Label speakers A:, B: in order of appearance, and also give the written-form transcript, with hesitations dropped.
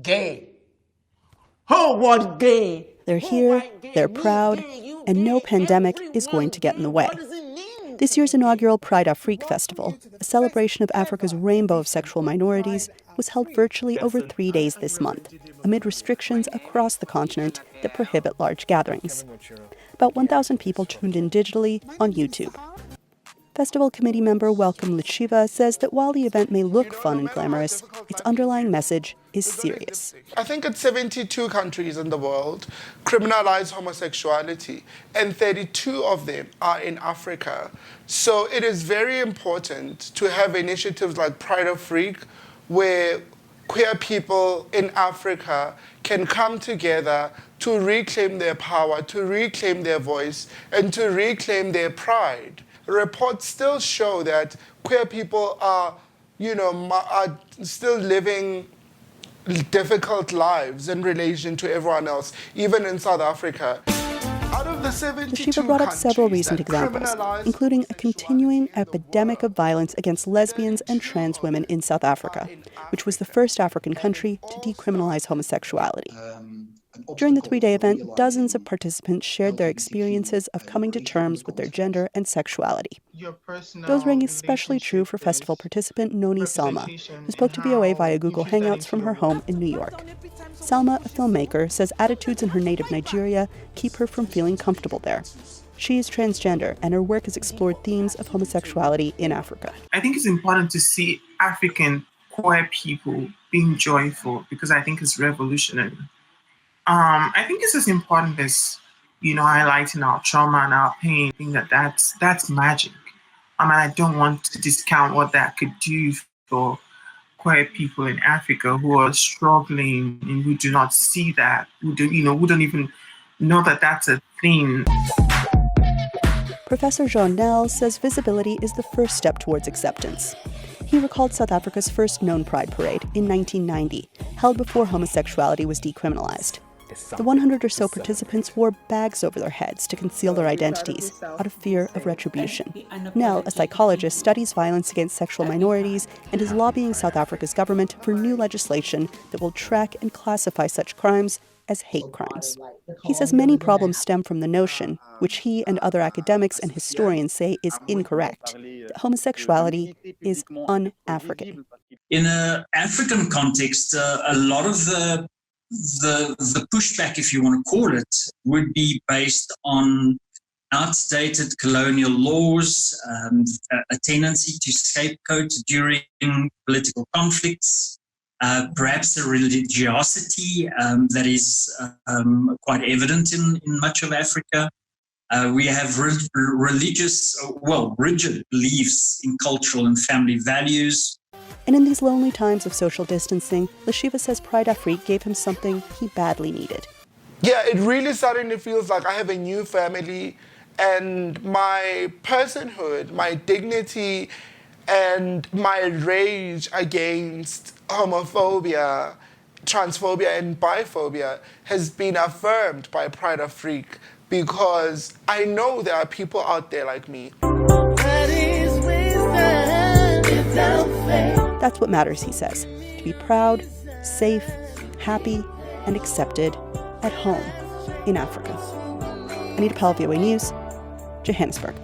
A: Gay. Oh, what gay?
B: They're here, they're proud, and no pandemic is going to get in the way. This year's inaugural Pride Afrique Festival, a celebration of Africa's rainbow of sexual minorities, was held virtually over 3 days this month, amid restrictions across the continent that prohibit large gatherings. About 1,000 people tuned in digitally on YouTube. Festival committee member Welcome Litshiva says that while the event may look fun and glamorous, its underlying message is serious.
C: I think it's 72 countries in the world criminalize homosexuality, and 32 of them are in Africa. So it is very important to have initiatives like Pride Afrique, where queer people in Africa can come together to reclaim their power, to reclaim their voice, and to reclaim their pride. Reports still show that queer people are still living difficult lives in relation to everyone else, even in South Africa. Out of the 72
B: Litshiva brought up several recent examples, including a continuing epidemic of violence against lesbians and trans women in South Africa, which was the first African country to decriminalize homosexuality. During the 3-day event, dozens of participants shared their experiences of coming to terms with their gender and sexuality. Those rang especially true for festival participant Noni Salma, who spoke to VOA via Google Hangouts from her home in New York. Salma, a filmmaker, says attitudes in her native Nigeria keep her from feeling comfortable there. She is transgender, and her work has explored themes of homosexuality in Africa.
D: I think it's important to see African queer people being joyful, because I think it's revolutionary. I think it's as important as, highlighting our trauma and our pain. I think that's magic. I don't want to discount what that could do for queer people in Africa who are struggling and who do not see that, who don't even know that that's a thing.
B: Professor Jean Nel says visibility is the first step towards acceptance. He recalled South Africa's first known Pride Parade in 1990, held before homosexuality was decriminalized. The 100 or so participants wore bags over their heads to conceal their identities out of fear of retribution. Nel, a psychologist, studies violence against sexual minorities and is lobbying South Africa's government for new legislation that will track and classify such crimes as hate crimes. He says many problems stem from the notion, which he and other academics and historians say is incorrect, that homosexuality is un-African.
E: In an African context, a lot of the pushback, if you want to call it, would be based on outdated colonial laws, a tendency to scapegoat during political conflicts, perhaps a religiosity that is quite evident in much of Africa. We have rigid beliefs in cultural and family values.
B: And in these lonely times of social distancing, Litshiva says Pride Afrique gave him something he badly needed.
C: Yeah, it really suddenly feels like I have a new family, and my personhood, my dignity, and my rage against homophobia, transphobia, and biphobia has been affirmed by Pride Afrique, because I know there are people out there like me.
B: That's what matters, he says, to be proud, safe, happy, and accepted at home in Africa. Anita Powell, VOA News, Johannesburg.